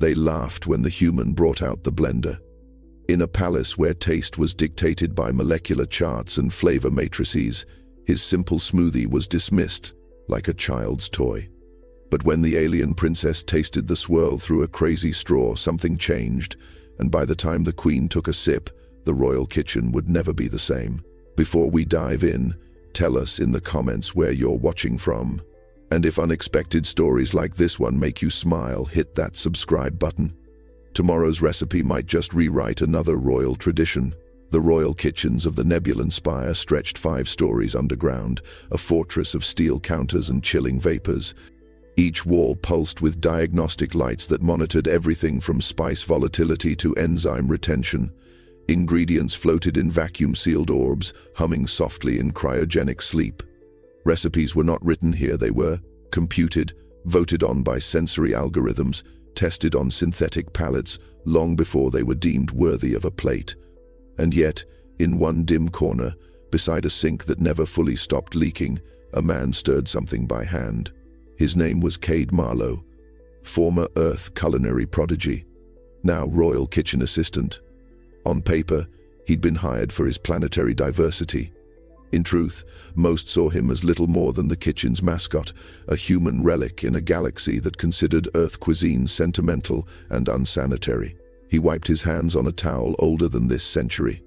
They laughed when the human brought out the blender. In a palace where taste was dictated by molecular charts and flavor matrices, his simple smoothie was dismissed like a child's toy. But when the alien princess tasted the swirl through a crazy straw, something changed, and by the time the queen took a sip, the royal kitchen would never be the same. Before we dive in, tell us in the comments where you're watching from. And if unexpected stories like this one make you smile, hit that subscribe button. Tomorrow's recipe might just rewrite another royal tradition. The royal kitchens of the Nebulan Spire stretched 5 stories underground, a fortress of steel counters and chilling vapors. Each wall pulsed with diagnostic lights that monitored everything from spice volatility to enzyme retention. Ingredients floated in vacuum-sealed orbs, humming softly in cryogenic sleep. Recipes were not written here, they were computed, voted on by sensory algorithms, tested on synthetic palates long before they were deemed worthy of a plate. And yet, in one dim corner, beside a sink that never fully stopped leaking, a man stirred something by hand. His name was Cade Marlowe, former Earth culinary prodigy, now royal kitchen assistant. On paper, he'd been hired for his planetary diversity. In truth, most saw him as little more than the kitchen's mascot, a human relic in a galaxy that considered Earth cuisine sentimental and unsanitary. He wiped his hands on a towel older than this century.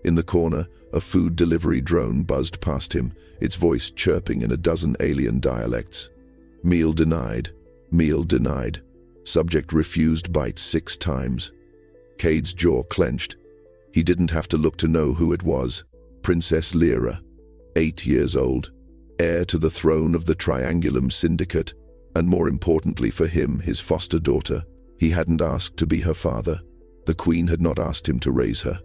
In the corner, a food delivery drone buzzed past him, its voice chirping in a dozen alien dialects. Meal denied. Meal denied. Subject refused bite 6 times. Cade's jaw clenched. He didn't have to look to know who it was. Princess Lyra, 8 years old, heir to the throne of the Triangulum Syndicate, and more importantly for him, his foster daughter. He hadn't asked to be her father. The queen had not asked him to raise her.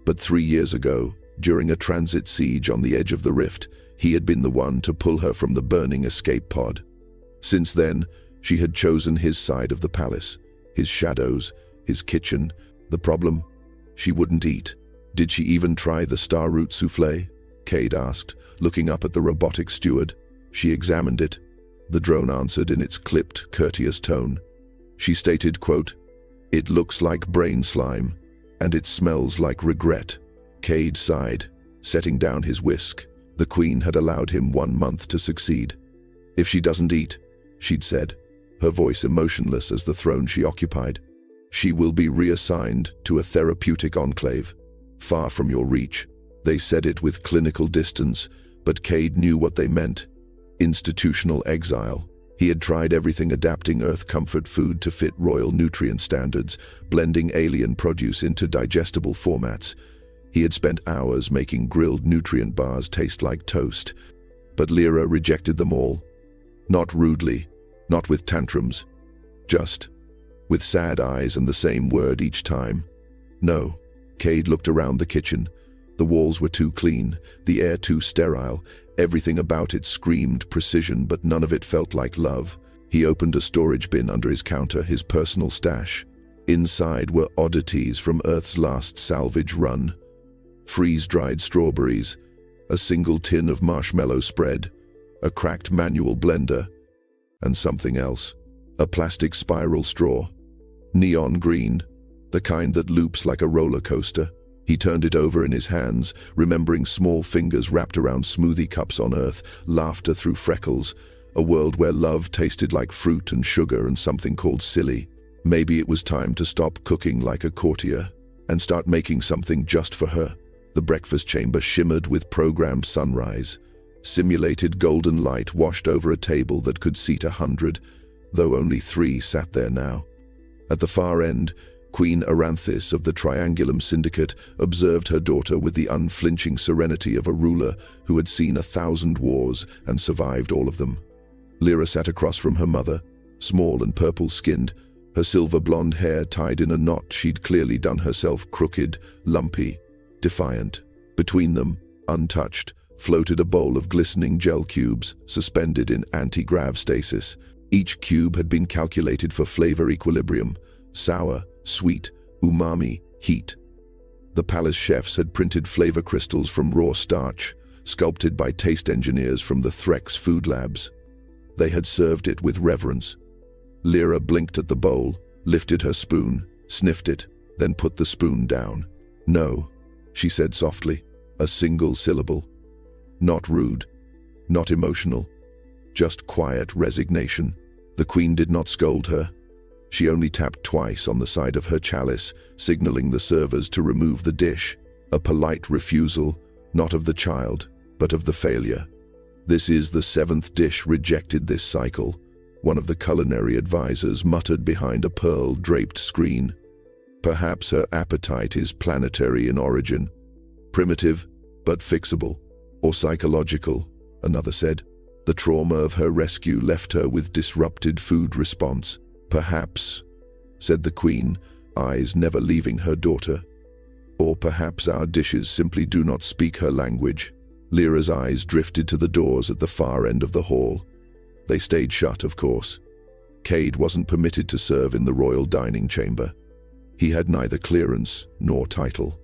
But 3 years ago, during a transit siege on the edge of the rift, he had been the one to pull her from the burning escape pod. Since then, she had chosen his side of the palace, his shadows, his kitchen. The problem? She wouldn't eat. Did she even try the star root soufflé? Cade asked, looking up at the robotic steward. She examined it. The drone answered in its clipped, courteous tone. She stated, quote, "It looks like brain slime, and it smells like regret." Cade sighed, setting down his whisk. The queen had allowed him 1 month to succeed. "If she doesn't eat," she'd said, her voice emotionless as the throne she occupied, "she will be reassigned to a therapeutic enclave, far from your reach." They said it with clinical distance, but Cade knew what they meant. Institutional exile. He had tried everything, adapting Earth comfort food to fit royal nutrient standards, blending alien produce into digestible formats. He had spent hours making grilled nutrient bars taste like toast. But Lyra rejected them all. Not rudely, not with tantrums, just with sad eyes and the same word each time. No. Cade looked around the kitchen. The walls were too clean, the air too sterile. Everything about it screamed precision, but none of it felt like love. He opened a storage bin under his counter, his personal stash. Inside were oddities from Earth's last salvage run. Freeze-dried strawberries, a single tin of marshmallow spread, a cracked manual blender, and something else. A plastic spiral straw. Neon green, the kind that loops like a roller coaster. He turned it over in his hands, remembering small fingers wrapped around smoothie cups on Earth, laughter through freckles, a world where love tasted like fruit and sugar and something called silly. Maybe it was time to stop cooking like a courtier and start making something just for her. The breakfast chamber shimmered with programmed sunrise. Simulated golden light washed over a table that could seat 100, though only 3 sat there now. At the far end, Queen Aranthis of the Triangulum Syndicate observed her daughter with the unflinching serenity of a ruler who had seen 1,000 wars and survived all of them. Lyra sat across from her mother, small and purple-skinned, her silver blonde hair tied in a knot she'd clearly done herself, crooked, lumpy, defiant. Between them, untouched, floated a bowl of glistening gel cubes suspended in anti-grav stasis. Each cube had been calculated for flavor equilibrium: sour, sweet, umami, heat. The palace chefs had printed flavor crystals from raw starch, sculpted by taste engineers from the Threx food labs. They had served it with reverence. Lyra blinked at the bowl, lifted her spoon, sniffed it, then put the spoon down. "No," she said softly, a single syllable. Not rude, not emotional, just quiet resignation. The queen did not scold her. She only tapped twice on the side of her chalice, signaling the servers to remove the dish. A polite refusal, not of the child, but of the failure. "This is the 7th dish rejected this cycle," one of the culinary advisors muttered behind a pearl-draped screen. "Perhaps her appetite is planetary in origin. Primitive, but fixable. Or psychological," another said. "The trauma of her rescue left her with disrupted food response." "Perhaps," said the queen, eyes never leaving her daughter. "Or perhaps our dishes simply do not speak her language." Lyra's eyes drifted to the doors at the far end of the hall. They stayed shut, of course. Cade wasn't permitted to serve in the royal dining chamber. He had neither clearance nor title.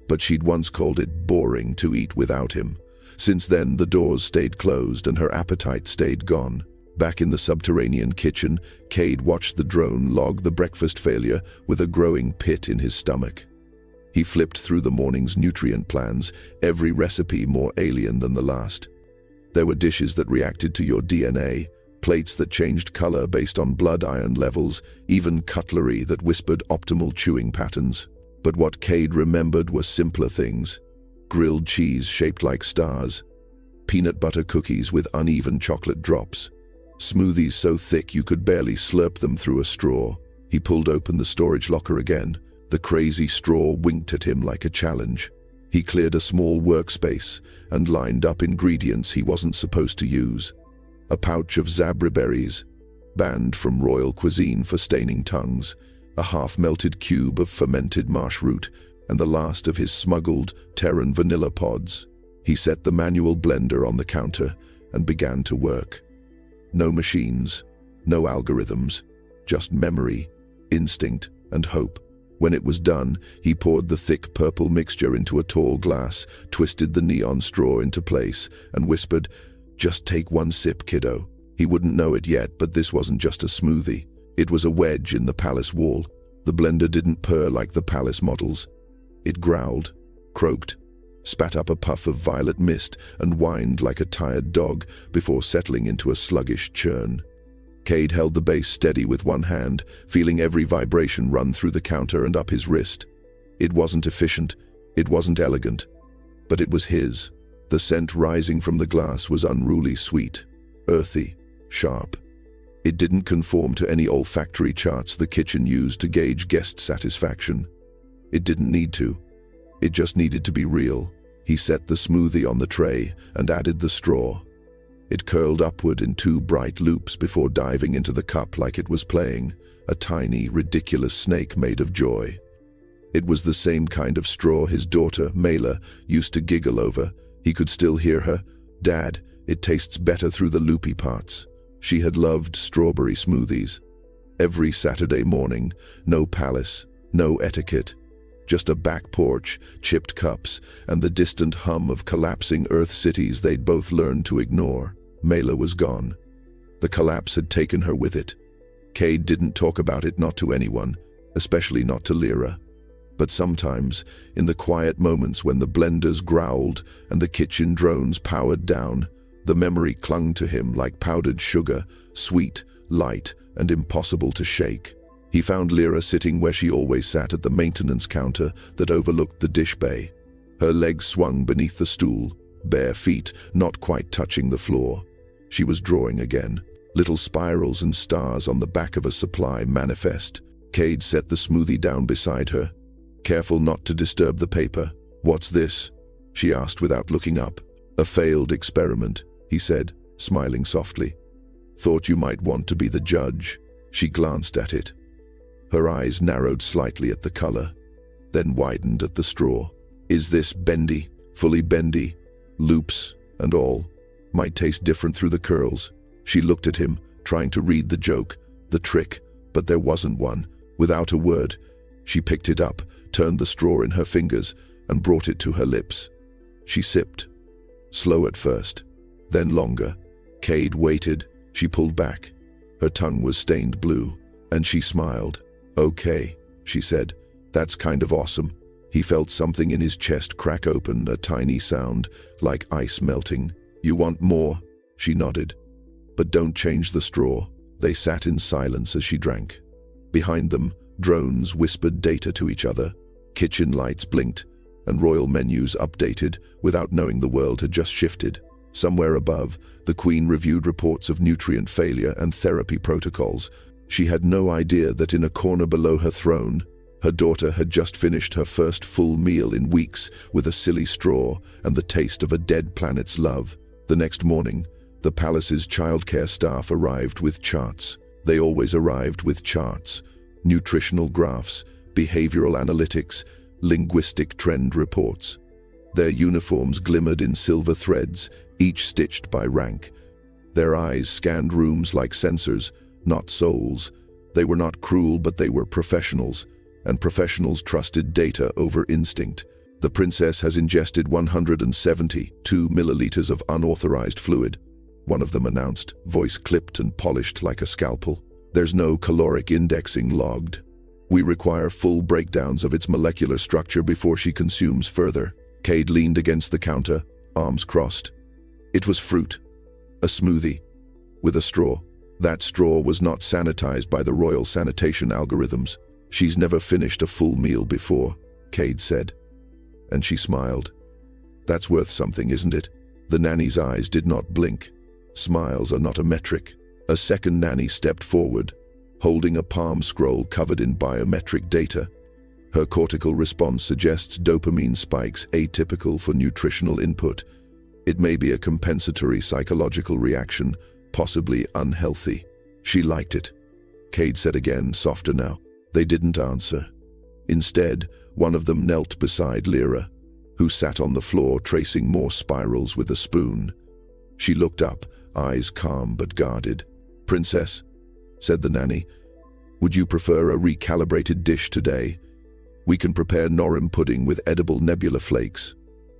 But she'd once called it boring to eat without him. Since then, the doors stayed closed and her appetite stayed gone. Back in the subterranean kitchen, Cade watched the drone log the breakfast failure with a growing pit in his stomach. He flipped through the morning's nutrient plans, every recipe more alien than the last. There were dishes that reacted to your DNA, plates that changed color based on blood iron levels, even cutlery that whispered optimal chewing patterns. But what Cade remembered were simpler things. Grilled cheese shaped like stars, peanut butter cookies with uneven chocolate drops, smoothies so thick you could barely slurp them through a straw. He pulled open the storage locker again. The crazy straw winked at him like a challenge. He cleared a small workspace and lined up ingredients he wasn't supposed to use. A pouch of zabra berries, banned from royal cuisine for staining tongues, a half-melted cube of fermented marsh root, and the last of his smuggled Terran vanilla pods. He set the manual blender on the counter and began to work. No machines, no algorithms, just memory, instinct, and hope. When it was done, he poured the thick purple mixture into a tall glass, twisted the neon straw into place, and whispered, "Just take one sip, kiddo." He wouldn't know it yet, but this wasn't just a smoothie. It was a wedge in the palace wall. The blender didn't purr like the palace models. It growled, croaked, spat up a puff of violet mist, and whined like a tired dog before settling into a sluggish churn. Cade held the base steady with one hand, feeling every vibration run through the counter and up his wrist. It wasn't efficient, it wasn't elegant, but it was his. The scent rising from the glass was unruly sweet, earthy, sharp. It didn't conform to any olfactory charts the kitchen used to gauge guest satisfaction. It didn't need to. It just needed to be real. He set the smoothie on the tray and added the straw. It curled upward in 2 bright loops before diving into the cup like it was playing, a tiny, ridiculous snake made of joy. It was the same kind of straw his daughter, Mela, used to giggle over. He could still hear her, "Dad, it tastes better through the loopy parts." She had loved strawberry smoothies. Every Saturday morning, no palace, no etiquette. Just a back porch, chipped cups, and the distant hum of collapsing Earth cities they'd both learned to ignore. Mela was gone. The collapse had taken her with it. Cade didn't talk about it, not to anyone, especially not to Lyra. But sometimes, in the quiet moments when the blenders growled and the kitchen drones powered down, the memory clung to him like powdered sugar, sweet, light, and impossible to shake. He found Lyra sitting where she always sat at the maintenance counter that overlooked the dish bay. Her legs swung beneath the stool, bare feet not quite touching the floor. She was drawing again, little spirals and stars on the back of a supply manifest. Cade set the smoothie down beside her, careful not to disturb the paper. "What's this?" she asked without looking up. "A failed experiment," he said, smiling softly. "Thought you might want to be the judge." She glanced at it. Her eyes narrowed slightly at the color, then widened at the straw. "Is this bendy, fully bendy? Loops and all. Might taste different through the curls." She looked at him, trying to read the joke, the trick, but there wasn't one. Without a word, she picked it up, turned the straw in her fingers, and brought it to her lips. She sipped, slow at first, then longer. Cade waited. She pulled back. Her tongue was stained blue, and she smiled. "Okay," she said. "That's kind of awesome." He felt something in his chest crack open, a tiny sound, like ice melting. "You want more?" She nodded. "But don't change the straw." They sat in silence as she drank. Behind them, drones whispered data to each other, kitchen lights blinked, and royal menus updated without knowing the world had just shifted. Somewhere above, the Queen reviewed reports of nutrient failure and therapy protocols. She had no idea that in a corner below her throne, her daughter had just finished her first full meal in weeks with a silly straw and the taste of a dead planet's love. The next morning, the palace's childcare staff arrived with charts. They always arrived with charts, nutritional graphs, behavioral analytics, linguistic trend reports. Their uniforms glimmered in silver threads, each stitched by rank. Their eyes scanned rooms like sensors, not souls. They were not cruel, but they were professionals, and professionals trusted data over instinct. "The princess has ingested 172 milliliters of unauthorized fluid," one of them announced, voice clipped and polished like a scalpel. "There's no caloric indexing logged. We require full breakdowns of its molecular structure before she consumes further." Cade leaned against the counter, arms crossed. It was fruit. A smoothie. With a straw. That straw was not sanitized by the royal sanitation algorithms. "She's never finished a full meal before," Cade said. And she smiled. "That's worth something, isn't it?" The nanny's eyes did not blink. Smiles are not a metric. A second nanny stepped forward, holding a palm scroll covered in biometric data. Her cortical response suggests dopamine spikes atypical for nutritional input. It may be a compensatory psychological reaction, possibly unhealthy. She liked it. Cade said again, softer now. They didn't answer. Instead, one of them knelt beside Lyra, who sat on the floor tracing more spirals with a spoon. She looked up, eyes calm but guarded. "Princess," said the nanny, "would you prefer a recalibrated dish today? We can prepare Norim pudding with edible nebula flakes,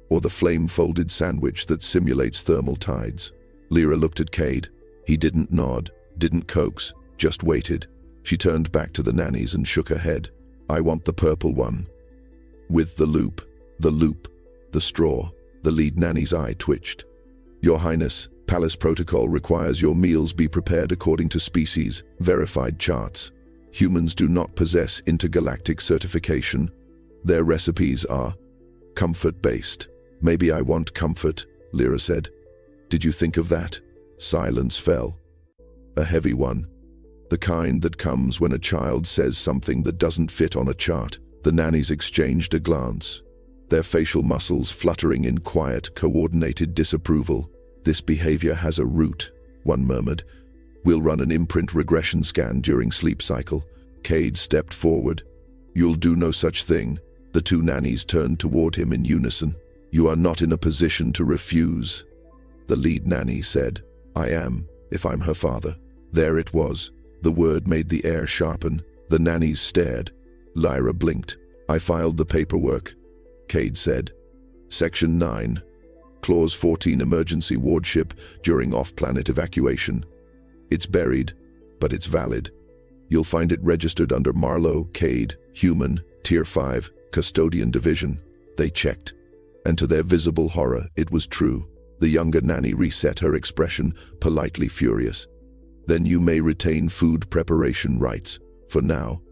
or the flame-folded sandwich that simulates thermal tides." Lyra looked at Cade. He didn't nod, didn't coax, just waited. She turned back to the nannies and shook her head. "I want the purple one. With the loop, the straw." The lead nanny's eye twitched. "Your Highness, Palace protocol requires your meals be prepared according to species, verified charts. Humans do not possess intergalactic certification. Their recipes are comfort-based." "Maybe I want comfort," Lyra said. "Did you think of that?" Silence fell. A heavy one. The kind that comes when a child says something that doesn't fit on a chart. The nannies exchanged a glance, their facial muscles fluttering in quiet, coordinated disapproval. "This behavior has a root," one murmured. "We'll run an imprint regression scan during sleep cycle." Cade stepped forward. "You'll do no such thing." The two nannies turned toward him in unison. "You are not in a position to refuse," the lead nanny said. "I am, if I'm her father." There it was. The word made the air sharpen. The nannies stared. Lyra blinked. "I filed the paperwork," Cade said. Section 9. Clause 14, emergency wardship during off-planet evacuation. It's buried, but it's valid. You'll find it registered under Marlowe, Cade, Human, Tier 5, Custodian Division. They checked, and to their visible horror, it was true. The younger nanny reset her expression, politely furious. "Then you may retain food preparation rights, for now.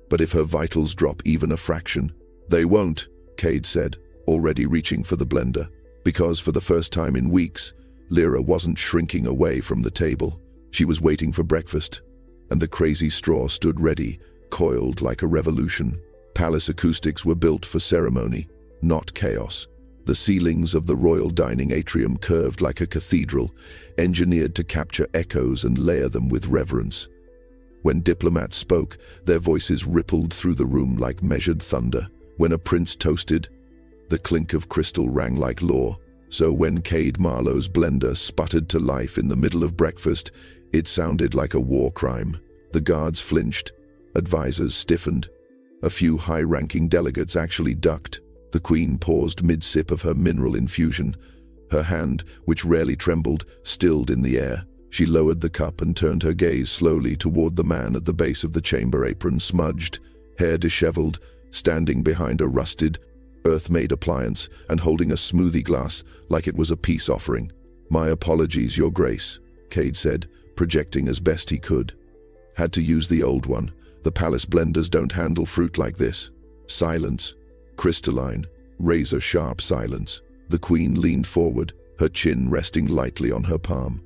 But if her vitals drop even a fraction..." "They won't," Cade said, already reaching for the blender. Because for the first time in weeks, Lyra wasn't shrinking away from the table. She was waiting for breakfast, and the crazy straw stood ready, coiled like a revolution. Palace acoustics were built for ceremony, not chaos. The ceilings of the royal dining atrium curved like a cathedral, engineered to capture echoes and layer them with reverence. When diplomats spoke, their voices rippled through the room like measured thunder. When a prince toasted, the clink of crystal rang like law. So when Cade Marlowe's blender sputtered to life in the middle of breakfast, it sounded like a war crime. The guards flinched, advisors stiffened. A few high-ranking delegates actually ducked. The Queen paused mid-sip of her mineral infusion. Her hand, which rarely trembled, stilled in the air. She lowered the cup and turned her gaze slowly toward the man at the base of the chamber, apron smudged, hair disheveled, standing behind a rusted, earth-made appliance and holding a smoothie glass like it was a peace offering. "My apologies, Your Grace," Cade said, projecting as best he could. "Had to use the old one. The palace blenders don't handle fruit like this." Silence. Crystalline, razor-sharp silence. The Queen leaned forward, her chin resting lightly on her palm.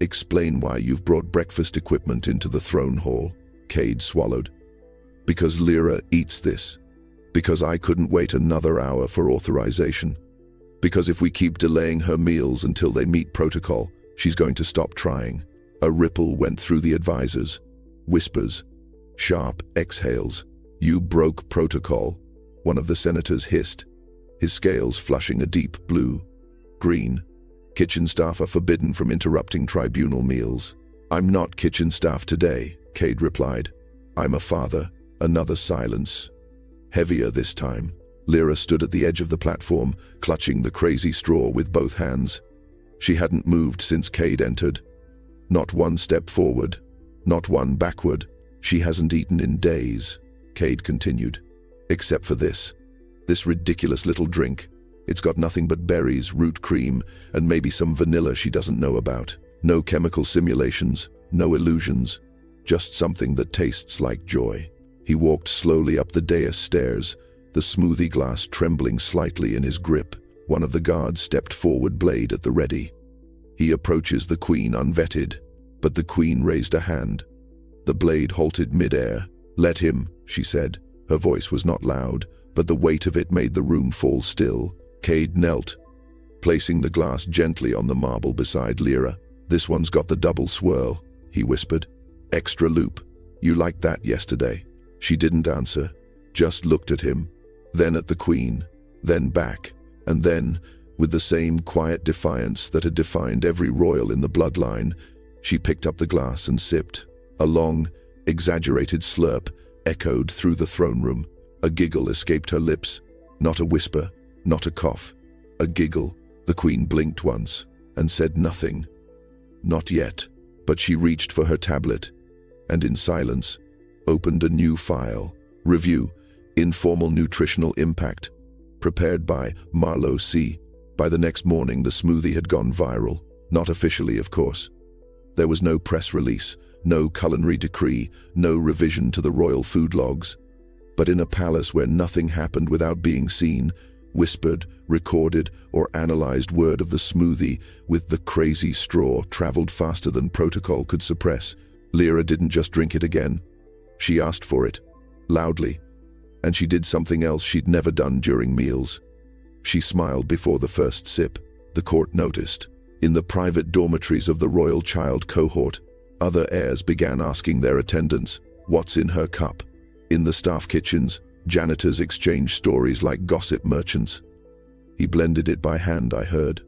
"Explain why you've brought breakfast equipment into the throne hall," Cade swallowed. "Because Lyra eats this. Because I couldn't wait another hour for authorization. Because if we keep delaying her meals until they meet protocol, she's going to stop trying." A ripple went through the advisors. Whispers. Sharp exhales. "You broke protocol," one of the senators hissed, his scales flushing a deep blue. Green. "Kitchen staff are forbidden from interrupting tribunal meals." "I'm not kitchen staff today," Cade replied. "I'm a father." Another silence. Heavier this time. Lyra stood at the edge of the platform, clutching the crazy straw with both hands. She hadn't moved since Cade entered. Not one step forward, not one backward. "She hasn't eaten in days," Cade continued. "Except for this ridiculous little drink. It's got nothing but berries, root cream, and maybe some vanilla she doesn't know about. No chemical simulations, no illusions. Just something that tastes like joy." He walked slowly up the dais stairs, the smoothie glass trembling slightly in his grip. One of the guards stepped forward, blade at the ready. He approaches the Queen unvetted, but the Queen raised a hand. The blade halted mid-air. "Let him," she said. Her voice was not loud, but the weight of it made the room fall still. Cade knelt, placing the glass gently on the marble beside Lyra. "This one's got the double swirl," he whispered. "Extra loop. You liked that yesterday." She didn't answer, just looked at him, then at the Queen, then back, and then, with the same quiet defiance that had defined every royal in the bloodline, she picked up the glass and sipped. A long, exaggerated slurp echoed through the throne room. A giggle escaped her lips. Not a whisper, not a cough. A giggle. The Queen blinked once and said nothing. Not yet, but she reached for her tablet and in silence opened a new file. Review, Informal Nutritional Impact, prepared by Marlowe C. By the next morning, the smoothie had gone viral. Not officially, of course. There was no press release, no culinary decree, no revision to the royal food logs. But in a palace where nothing happened without being seen, whispered, recorded, or analyzed, word of the smoothie with the crazy straw traveled faster than protocol could suppress. Lyra didn't just drink it again. She asked for it, loudly, and she did something else she'd never done during meals. She smiled before the first sip. The court noticed. In the private dormitories of the royal child cohort, other heirs began asking their attendants, "What's in her cup?" In the staff kitchens, janitors exchanged stories like gossip merchants. "He blended it by hand, I heard.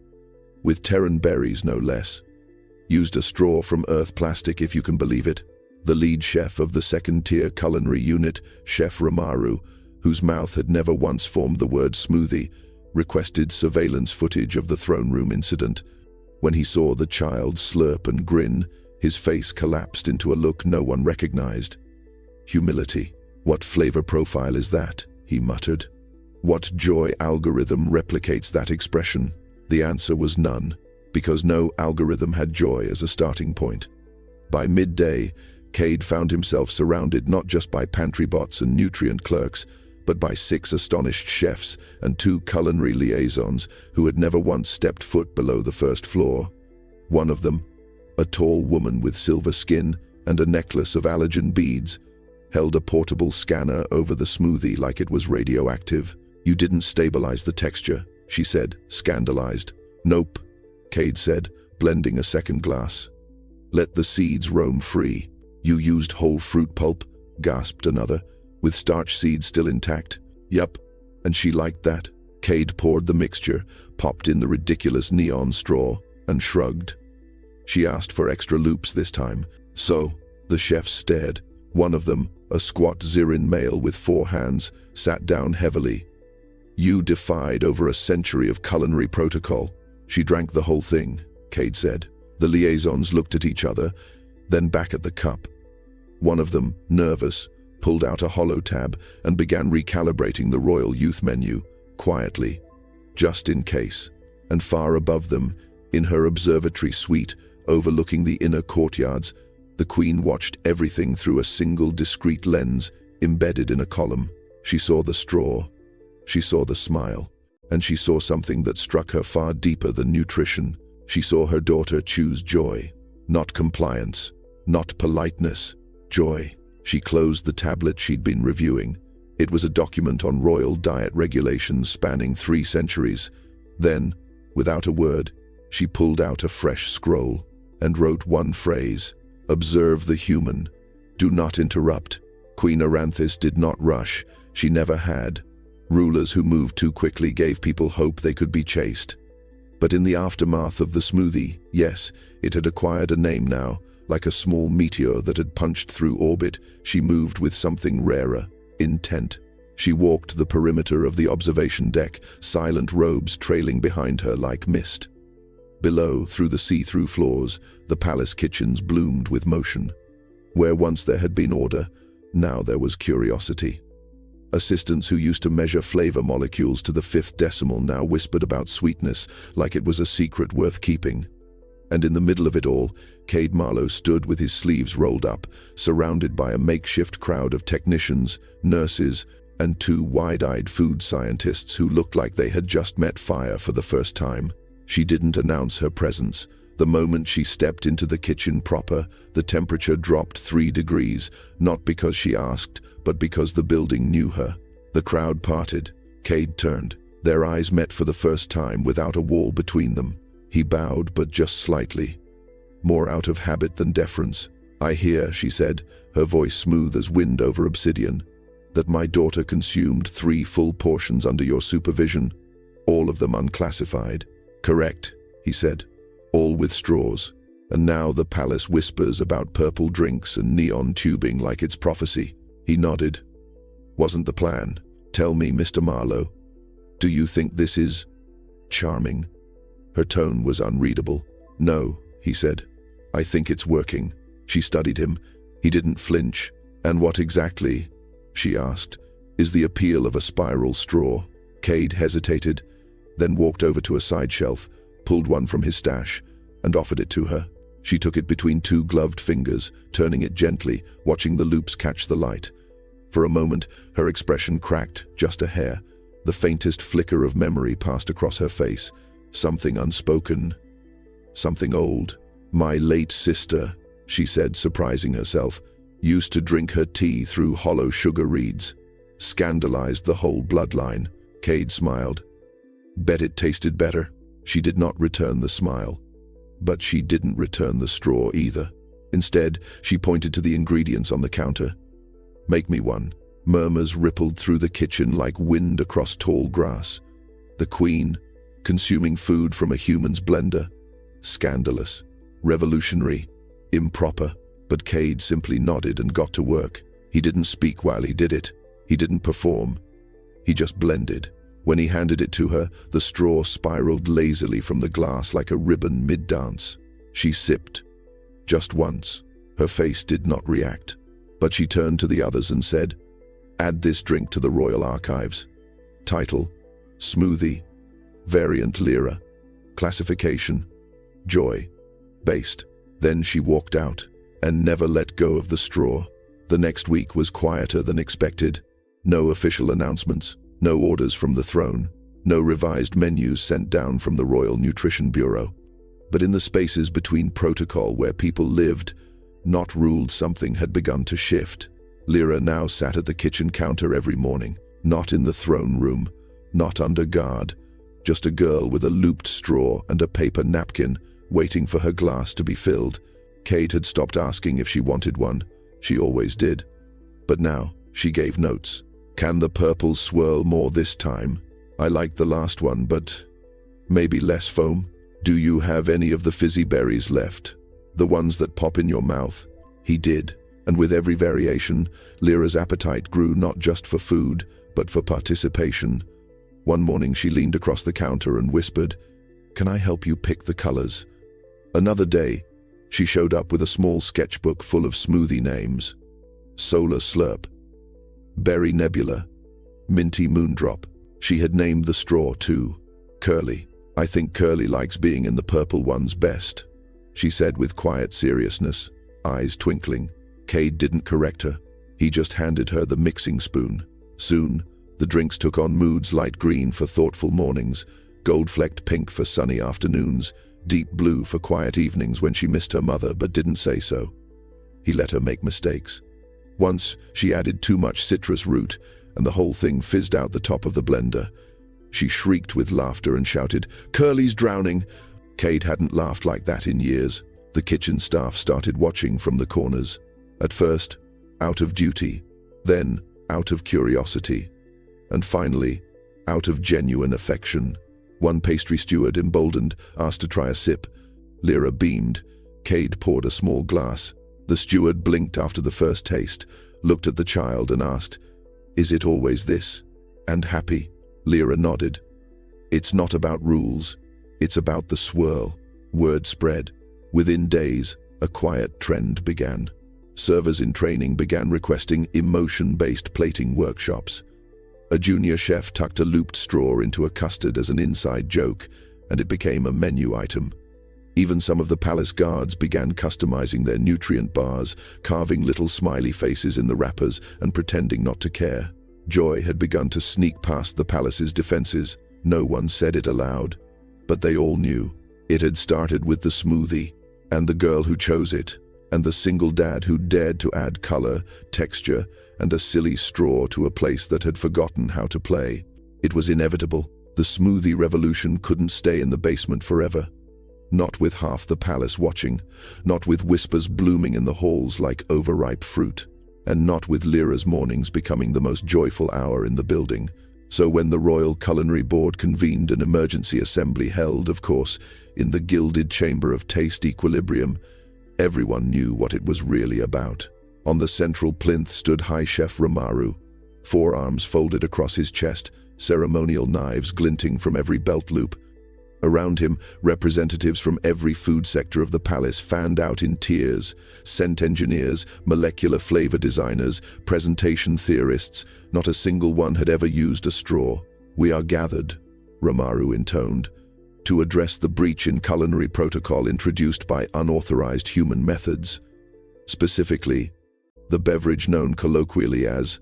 With Terran berries, no less. Used a straw from earth plastic, if you can believe it." The lead chef of the second-tier culinary unit, Chef Ramaru, whose mouth had never once formed the word smoothie, requested surveillance footage of the throne room incident. When he saw the child slurp and grin, his face collapsed into a look no one recognized. Humility. "What flavor profile is that?" he muttered. "What joy algorithm replicates that expression?" The answer was none, because no algorithm had joy as a starting point. By midday, Cade found himself surrounded not just by pantry bots and nutrient clerks, but by 6 astonished chefs and 2 culinary liaisons who had never once stepped foot below the first floor. One of them, a tall woman with silver skin and a necklace of allergen beads, held a portable scanner over the smoothie like it was radioactive. "You didn't stabilize the texture," she said, scandalized. "Nope," Cade said, blending a second glass. "Let the seeds roam free." "You used whole fruit pulp?" gasped another, "with starch seeds still intact?" "Yup, and she liked that." Cade poured the mixture, popped in the ridiculous neon straw, and shrugged. She asked for extra loops this time. "So?" The chefs stared. One of them, a squat Zirin male with 4 hands, sat down heavily. "You defied over a century of culinary protocol." "She drank the whole thing," Cade said. The liaisons looked at each other, then back at the cup. One of them, nervous, pulled out a holo tab and began recalibrating the royal youth menu, quietly, just in case. And far above them, in her observatory suite, overlooking the inner courtyards, the queen watched everything through a single discreet lens embedded in a column. She saw the straw, she saw the smile, and she saw something that struck her far deeper than nutrition. She saw her daughter choose joy, not compliance, not politeness, joy. She closed the tablet she'd been reviewing. It was a document on royal diet regulations spanning 3 centuries. Then, without a word, she pulled out a fresh scroll and wrote one phrase: "Observe the human. Do not interrupt." Queen Aranthis did not rush. She never had. Rulers who moved too quickly gave people hope they could be chased. But in the aftermath of the smoothie, yes, it had acquired a name now. Like a small meteor that had punched through orbit, she moved with something rarer: intent. She walked the perimeter of the observation deck, silent robes trailing behind her like mist. Below, through the see-through floors, the palace kitchens bloomed with motion. Where once there had been order, now there was curiosity. Assistants who used to measure flavor molecules to the 5th decimal now whispered about sweetness like it was a secret worth keeping. And in the middle of it all, Cade Marlowe stood with his sleeves rolled up, surrounded by a makeshift crowd of technicians, nurses, and 2 wide-eyed food scientists who looked like they had just met fire for the first time. She didn't announce her presence. The moment she stepped into the kitchen proper, the temperature dropped 3 degrees, not because she asked, but because the building knew her. The crowd parted. Cade turned. Their eyes met for the first time without a wall between them. He bowed, but just slightly, more out of habit than deference. "I hear," she said, her voice smooth as wind over obsidian, "that my daughter consumed 3 full portions under your supervision, all of them unclassified." "Correct," he said, "all with straws. And now the palace whispers about purple drinks and neon tubing like it's prophecy." He nodded. "Wasn't the plan. Tell me, Mr. Marlowe, do you think this is charming?" Her tone was unreadable. "No," he said. "I think it's working." She studied him. He didn't flinch. "And what exactly," she asked, "is the appeal of a spiral straw?" Cade hesitated, then walked over to a side shelf, pulled one from his stash, and offered it to her. She took it between 2 gloved fingers, turning it gently, watching the loops catch the light. For a moment, her expression cracked, just a hair. The faintest flicker of memory passed across her face. Something unspoken, something old. "My late sister," she said, surprising herself, "used to drink her tea through hollow sugar reeds. Scandalized the whole bloodline." Cade smiled. "Bet it tasted better." She did not return the smile. But she didn't return the straw either. Instead, she pointed to the ingredients on the counter. "Make me one." Murmurs rippled through the kitchen like wind across tall grass. The queen, consuming food from a human's blender. Scandalous, revolutionary, improper. But Cade simply nodded and got to work. He didn't speak while he did it. He didn't perform. He just blended. When he handed it to her, the straw spiraled lazily from the glass like a ribbon mid-dance. She sipped. Just once. Her face did not react. But she turned to the others and said, "Add this drink to the royal archives." Title: Smoothie. Variant Lyra. Classification: Joy. Based. Then she walked out and never let go of the straw. The next week was quieter than expected. No official announcements, no orders from the throne, no revised menus sent down from the Royal Nutrition Bureau. But in the spaces between protocol where people lived, not ruled, something had begun to shift. Lyra now sat at the kitchen counter every morning, not in the throne room, not under guard, just a girl with a looped straw and a paper napkin, waiting for her glass to be filled. Cade had stopped asking if she wanted one. She always did. But now, she gave notes. "Can the purple swirl more this time? I liked the last one, but maybe less foam. Do you have any of the fizzy berries left? The ones that pop in your mouth?" He did, and with every variation, Lyra's appetite grew not just for food, but for participation. One morning she leaned across the counter and whispered, "Can I help you pick the colors?" Another day, she showed up with a small sketchbook full of smoothie names. Solar Slurp, Berry Nebula, Minty Moondrop. She had named the straw too. Curly. I think Curly likes being in the purple ones best, she said with quiet seriousness, eyes twinkling. Cade didn't correct her. He just handed her the mixing spoon. Soon, the drinks took on moods: light green for thoughtful mornings, gold-flecked pink for sunny afternoons, deep blue for quiet evenings when she missed her mother but didn't say so. He let her make mistakes. Once, she added too much citrus root, and the whole thing fizzed out the top of the blender. She shrieked with laughter and shouted, "Curly's drowning!" Cade hadn't laughed like that in years. The kitchen staff started watching from the corners. At first, out of duty, then out of curiosity, and finally, out of genuine affection. One pastry steward, emboldened, asked to try a sip. Lyra beamed. Cade poured a small glass. The steward blinked after the first taste, looked at the child and asked, "Is it always this? And happy?" Lyra nodded. "It's not about rules. It's about the swirl." Word spread. Within days, a quiet trend began. Servers in training began requesting emotion-based plating workshops. A junior chef tucked a looped straw into a custard as an inside joke, and it became a menu item. Even some of the palace guards began customizing their nutrient bars, carving little smiley faces in the wrappers and pretending not to care. Joy had begun to sneak past the palace's defenses. No one said it aloud, but they all knew. It had started with the smoothie, and the girl who chose it, and the single dad who dared to add color, texture, and a silly straw to a place that had forgotten how to play. It was inevitable. The smoothie revolution couldn't stay in the basement forever. Not with half the palace watching, not with whispers blooming in the halls like overripe fruit, and not with Lyra's mornings becoming the most joyful hour in the building. So when the Royal Culinary Board convened an emergency assembly held, of course, in the gilded chamber of taste equilibrium, everyone knew what it was really about. On the central plinth stood High Chef Romaru, forearms folded across his chest, ceremonial knives glinting from every belt loop. Around him, representatives from every food sector of the palace fanned out in tiers: scent engineers, molecular flavor designers, presentation theorists. Not a single one had ever used a straw. "We are gathered," Romaru intoned, "to address the breach in culinary protocol introduced by unauthorized human methods. Specifically, the beverage known colloquially as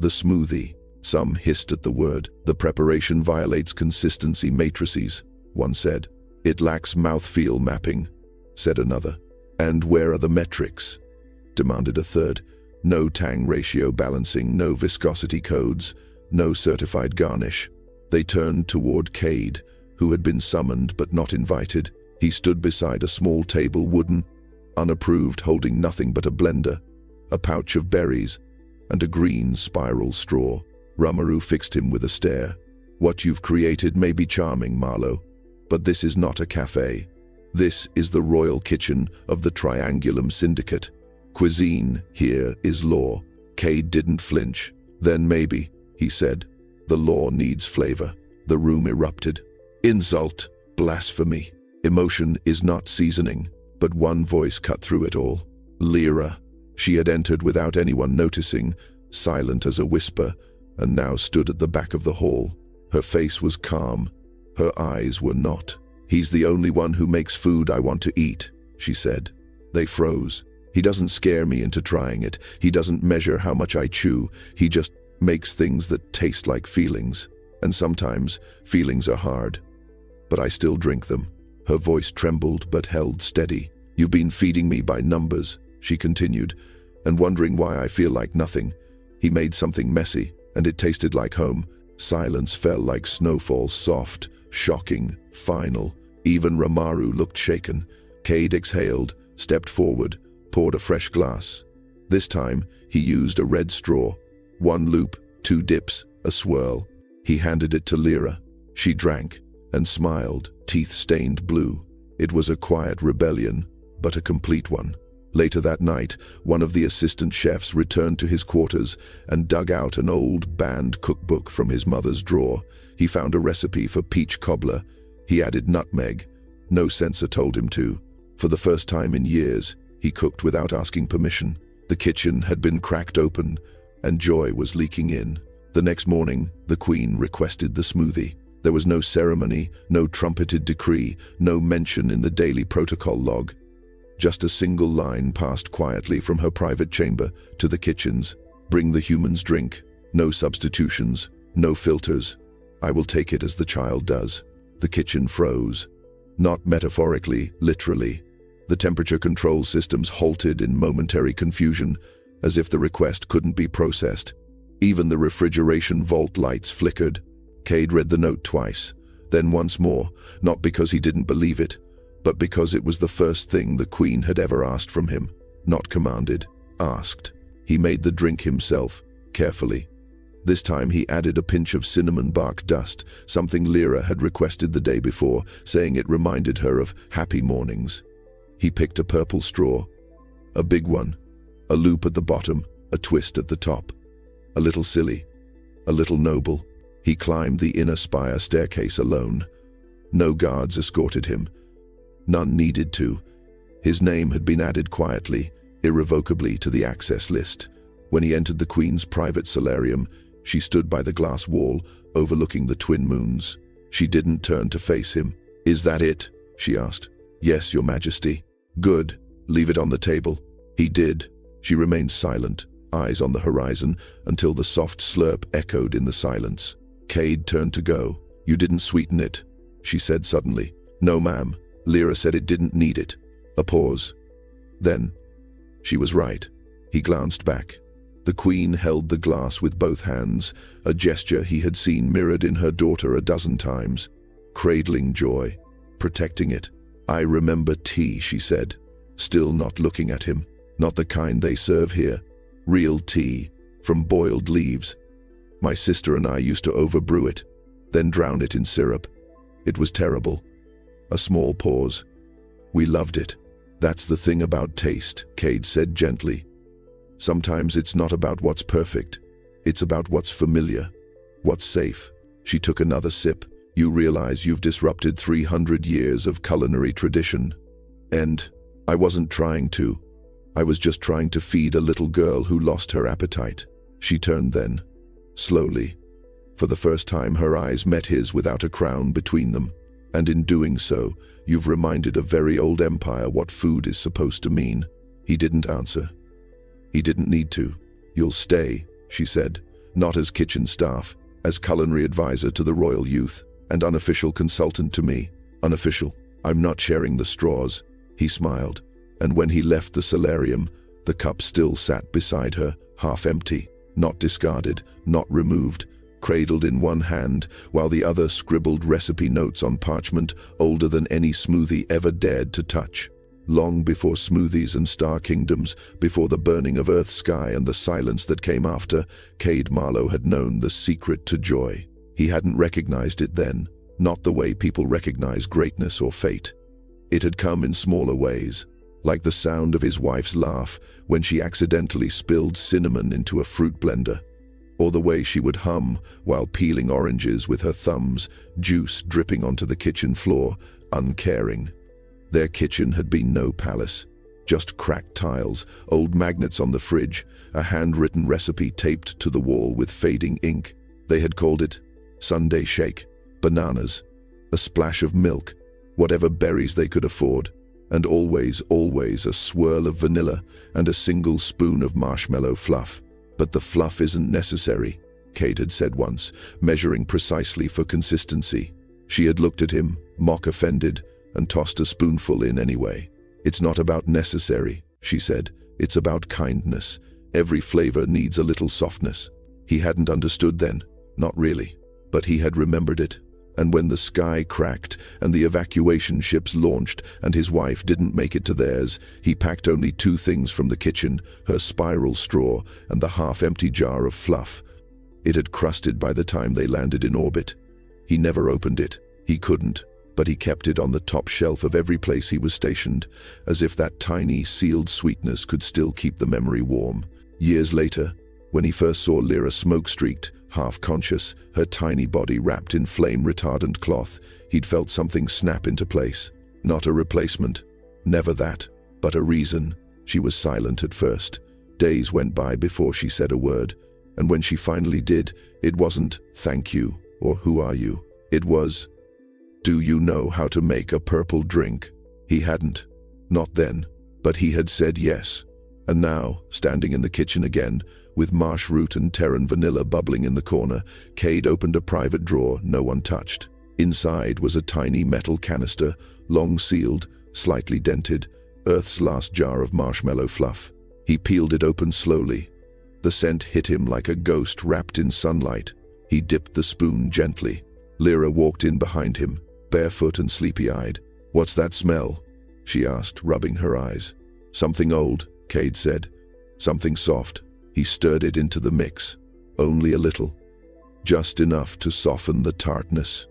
the smoothie." Some hissed at the word. "The preparation violates consistency matrices," one said. "It lacks mouthfeel mapping," said another. "And where are the metrics?" demanded a third. "No tang ratio balancing, no viscosity codes, no certified garnish." They turned toward Cade, who had been summoned but not invited. He stood beside a small table, wooden, unapproved, holding nothing but a blender, a pouch of berries, and a green spiral straw. Romaru fixed him with a stare. "What you've created may be charming, Marlowe, but this is not a cafe. This is the royal kitchen of the Triangulum Syndicate. Cuisine here is law." Cade didn't flinch. "Then maybe," he said, "the law needs flavor." The room erupted. Insult, blasphemy. Emotion is not seasoning, but one voice cut through it all. Lyra. She had entered without anyone noticing, silent as a whisper, and now stood at the back of the hall. Her face was calm. Her eyes were not. "He's the only one who makes food I want to eat," she said. They froze. "He doesn't scare me into trying it. He doesn't measure how much I chew. He just makes things that taste like feelings. And sometimes feelings are hard. But I still drink them." Her voice trembled but held steady. "You've been feeding me by numbers," she continued, "and wondering why I feel like nothing. He made something messy, and it tasted like home." Silence fell like snowfall, soft, shocking, final. Even Romaru looked shaken. Cade exhaled, stepped forward, poured a fresh glass. This time, he used a red straw. One loop, two dips, a swirl. He handed it to Lyra. She drank and smiled, teeth stained blue. It was a quiet rebellion, but a complete one. Later that night, one of the assistant chefs returned to his quarters and dug out an old, banned cookbook from his mother's drawer. He found a recipe for peach cobbler. He added nutmeg. No censor told him to. For the first time in years, he cooked without asking permission. The kitchen had been cracked open, and joy was leaking in. The next morning, the Queen requested the smoothie. There was no ceremony, no trumpeted decree, no mention in the daily protocol log. Just a single line passed quietly from her private chamber to the kitchen's. Bring the human's drink. No substitutions, no filters. I will take it as the child does. The kitchen froze. Not metaphorically, literally. The temperature control systems halted in momentary confusion, as if the request couldn't be processed. Even the refrigeration vault lights flickered. Cade read the note twice, then once more, not because he didn't believe it, but because it was the first thing the Queen had ever asked from him. Not commanded, asked. He made the drink himself, carefully. This time he added a pinch of cinnamon bark dust, something Lyra had requested the day before, saying it reminded her of happy mornings. He picked a purple straw, a big one, a loop at the bottom, a twist at the top. A little silly, a little noble. He climbed the inner spire staircase alone. No guards escorted him. None needed to. His name had been added quietly, irrevocably to the access list. When he entered the Queen's private solarium, she stood by the glass wall, overlooking the twin moons. She didn't turn to face him. "Is that it?" she asked. "Yes, Your Majesty." "Good. Leave it on the table." He did. She remained silent, eyes on the horizon, until the soft slurp echoed in the silence. Cade turned to go. "You didn't sweeten it," she said suddenly. "No, ma'am. Lyra said it didn't need it." A pause. Then, she was right. He glanced back. The Queen held the glass with both hands, a gesture he had seen mirrored in her daughter a dozen times. Cradling joy, protecting it. "I remember tea," she said, still not looking at him. "Not the kind they serve here. Real tea, from boiled leaves. My sister and I used to overbrew it, then drown it in syrup. It was terrible." A small pause. "We loved it." "That's the thing about taste," Cade said gently. "Sometimes it's not about what's perfect. It's about what's familiar, what's safe." She took another sip. "You realize you've disrupted 300 years of culinary tradition. And I wasn't trying to. I was just trying to feed a little girl who lost her appetite." She turned then, slowly. For the first time, her eyes met his without a crown between them. "And in doing so, you've reminded a very old empire what food is supposed to mean." He didn't answer. He didn't need to. "You'll stay," she said, "not as kitchen staff, as culinary advisor to the royal youth, and unofficial consultant to me." "Unofficial. I'm not sharing the straws." He smiled, and when he left the solarium, the cup still sat beside her, half empty, not discarded, not removed, cradled in one hand, while the other scribbled recipe notes on parchment older than any smoothie ever dared to touch. Long before smoothies and star kingdoms, before the burning of Earth sky and the silence that came after, Cade Marlowe had known the secret to joy. He hadn't recognized it then, not the way people recognize greatness or fate. It had come in smaller ways, like the sound of his wife's laugh when she accidentally spilled cinnamon into a fruit blender, or the way she would hum while peeling oranges with her thumbs, juice dripping onto the kitchen floor, uncaring. Their kitchen had been no palace, just cracked tiles, old magnets on the fridge, a handwritten recipe taped to the wall with fading ink. They had called it Sunday shake, bananas, a splash of milk, whatever berries they could afford, and always, always a swirl of vanilla and a single spoon of marshmallow fluff. "But the fluff isn't necessary," Cade had said once, measuring precisely for consistency. She had looked at him, mock offended, and tossed a spoonful in anyway. "It's not about necessary," she said. "It's about kindness. Every flavor needs a little softness." He hadn't understood then, not really, but he had remembered it. And when the sky cracked and the evacuation ships launched and his wife didn't make it to theirs, he packed only two things from the kitchen, her spiral straw and the half-empty jar of fluff. It had crusted by the time they landed in orbit. He never opened it. He couldn't. But he kept it on the top shelf of every place he was stationed, as if that tiny, sealed sweetness could still keep the memory warm. Years later, when he first saw Lyra smoke-streaked, half-conscious, her tiny body wrapped in flame-retardant cloth, he'd felt something snap into place. Not a replacement, Never that, but a reason. She was silent at first. Days went by before she said a word, and when she finally did, it wasn't "thank you" or "who are you?" It was, "Do you know how to make a purple drink?" He hadn't. Not then. But he had said yes. And now, standing in the kitchen again, with marsh root and Terran vanilla bubbling in the corner, Cade opened a private drawer no one touched. Inside was a tiny metal canister, long sealed, slightly dented, Earth's last jar of marshmallow fluff. He peeled it open slowly. The scent hit him like a ghost wrapped in sunlight. He dipped the spoon gently. Lyra walked in behind him, barefoot and sleepy-eyed. "What's that smell?" she asked, rubbing her eyes. "Something old," Cade said. "Something soft." He stirred it into the mix. Only a little. Just enough to soften the tartness.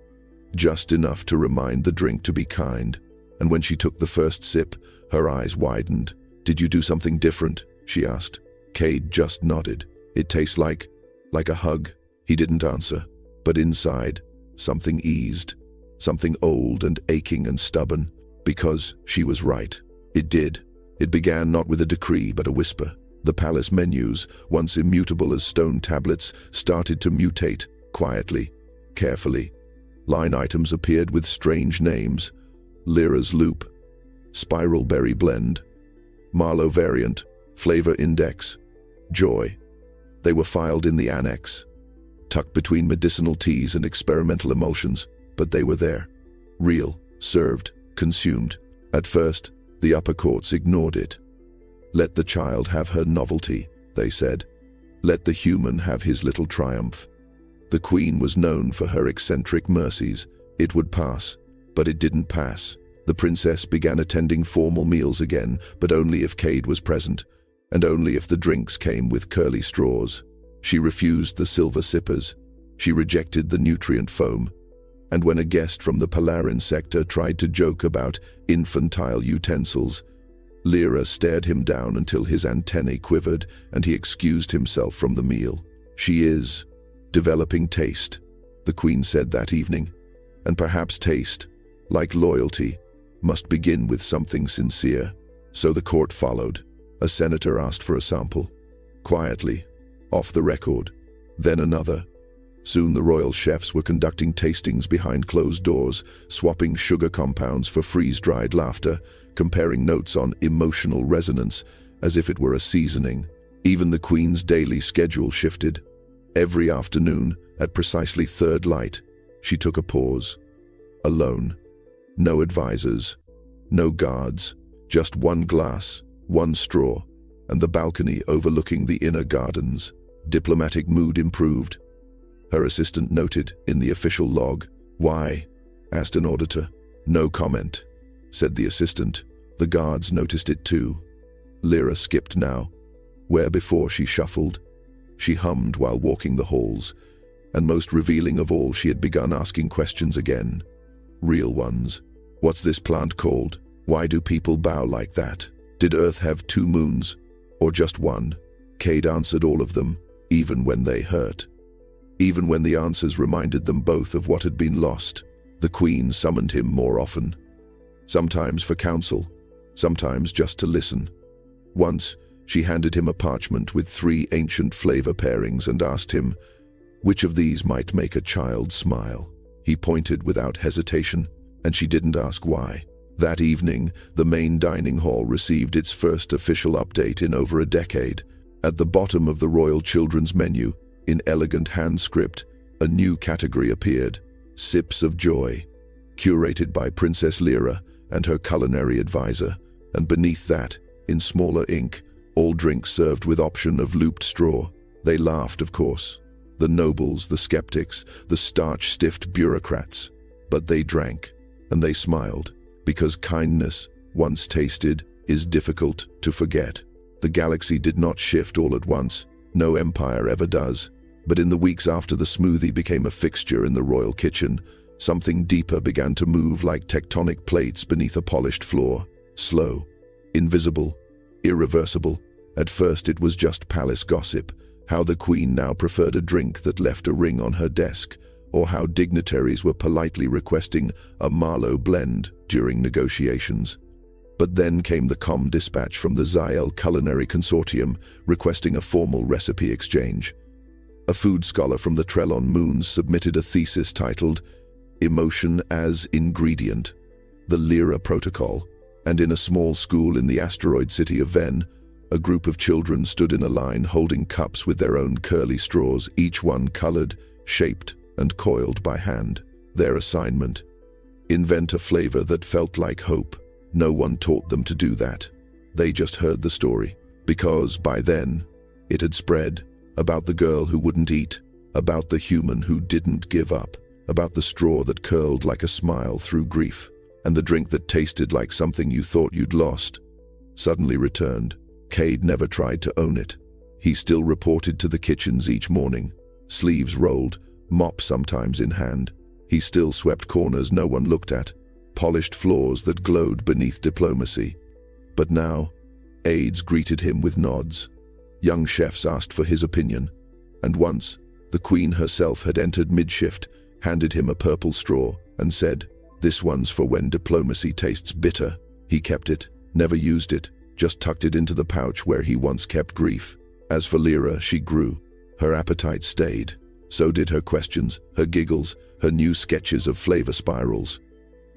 Just enough to remind the drink to be kind. And when she took the first sip, her eyes widened. "Did you do something different?" she asked. Cade just nodded. "It tastes like a hug." He didn't answer. But inside, something eased. Something old and aching and stubborn. Because she was right. It did. It began not with a decree, but a whisper. The palace menus, once immutable as stone tablets, started to mutate, quietly, carefully. Line items appeared with strange names. Lyra's Loop, Spiral Berry Blend, Marlowe Variant, Flavor Index, Joy. They were filed in the annex, tucked between medicinal teas and experimental emulsions, but they were there. Real, served, consumed. At first, the upper courts ignored it. "Let the child have her novelty," they said. "Let the human have his little triumph." The queen was known for her eccentric mercies. It would pass. But it didn't pass. The princess began attending formal meals again, but only if Cade was present, and only if the drinks came with curly straws. She refused the silver sippers. She rejected the nutrient foam. And when a guest from the Polarin sector tried to joke about infantile utensils, Lyra stared him down until his antennae quivered and he excused himself from the meal. "She is developing taste," the queen said that evening. And perhaps taste, like loyalty, must begin with something sincere. So the court followed. A senator asked for a sample. Quietly, off the record. Then another. Soon the royal chefs were conducting tastings behind closed doors, swapping sugar compounds for freeze-dried laughter, comparing notes on emotional resonance as if it were a seasoning. Even the queen's daily schedule shifted. Every afternoon, at precisely third light, she took a pause. Alone. No advisors. No guards. Just one glass, one straw, and the balcony overlooking the inner gardens. Diplomatic mood improved. Her assistant noted in the official log. "Why?" asked an auditor. "No comment," said the assistant. The guards noticed it too. Lyra skipped now. Where before she shuffled. She hummed while walking the halls, and most revealing of all, she had begun asking questions again. Real ones. What's this plant called? Why do people bow like that? Did Earth have 2 moons? Or just one? Cade answered all of them, even when they hurt. Even when the answers reminded them both of what had been lost. The queen summoned him more often. Sometimes for counsel, sometimes just to listen. Once, she handed him a parchment with 3 ancient flavor pairings and asked him, which of these might make a child smile? He pointed without hesitation, and she didn't ask why. That evening, the main dining hall received its first official update in over a decade. At the bottom of the royal children's menu, in elegant hand script, a new category appeared, Sips of Joy, curated by Princess Lyra and her culinary advisor, and beneath that, in smaller ink, all drinks served with option of looped straw. They laughed, of course. The nobles, the skeptics, the starch-stiffed bureaucrats. But they drank, and they smiled, because kindness, once tasted, is difficult to forget. The galaxy did not shift all at once. No empire ever does. But in the weeks after the smoothie became a fixture in the royal kitchen, something deeper began to move like tectonic plates beneath a polished floor. Slow, invisible, irreversible. At first it was just palace gossip, how the queen now preferred a drink that left a ring on her desk, or how dignitaries were politely requesting a Marlowe blend during negotiations. But then came the calm dispatch from the Zael Culinary Consortium requesting a formal recipe exchange. A food scholar from the Trellon Moons submitted a thesis titled Emotion as Ingredient, the Lyra Protocol, and in a small school in the asteroid city of Ven, a group of children stood in a line holding cups with their own curly straws, each one colored, shaped, and coiled by hand. Their assignment: invent a flavor that felt like hope. No one taught them to do that. They just heard the story, because by then, it had spread, about the girl who wouldn't eat, about the human who didn't give up, about the straw that curled like a smile through grief, and the drink that tasted like something you thought you'd lost suddenly returned. Cade never tried to own it. He still reported to the kitchens each morning, sleeves rolled, mop sometimes in hand. He still swept corners no one looked at, polished floors that glowed beneath diplomacy. But now, aides greeted him with nods. Young chefs asked for his opinion, and once, the queen herself had entered mid-shift, handed him a purple straw, and said, "This one's for when diplomacy tastes bitter." He kept it, never used it, just tucked it into the pouch where he once kept grief. As for Lyra, she grew. Her appetite stayed. So did her questions, her giggles, her new sketches of flavor spirals.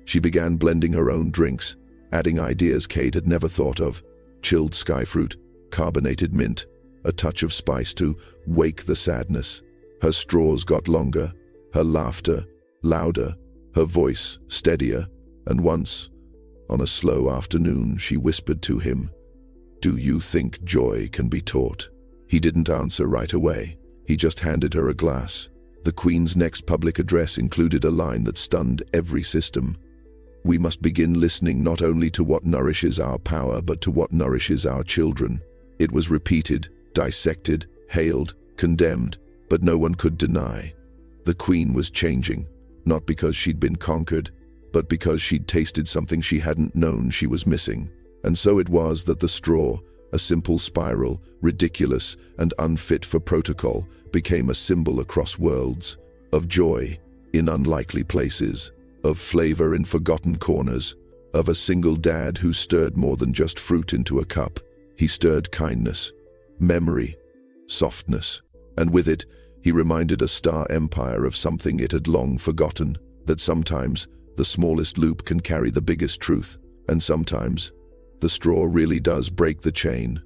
She began blending her own drinks, adding ideas Cade had never thought of: chilled skyfruit, carbonated mint, a touch of spice to wake the sadness. Her straws got longer, her laughter louder, her voice steadier, and once, on a slow afternoon, she whispered to him, "Do you think joy can be taught?" He didn't answer right away. He just handed her a glass. The Queen's next public address included a line that stunned every system. "We must begin listening not only to what nourishes our power, but to what nourishes our children." It was repeated, dissected, hailed, condemned, but no one could deny. The Queen was changing, not because she'd been conquered, but because she'd tasted something she hadn't known she was missing. And so it was that the straw, a simple spiral, ridiculous and unfit for protocol, became a symbol across worlds, of joy in unlikely places, of flavor in forgotten corners, of a single dad who stirred more than just fruit into a cup. He stirred kindness, memory, softness, and with it, he reminded a star empire of something it had long forgotten, that sometimes the smallest loop can carry the biggest truth, and sometimes the straw really does break the chain.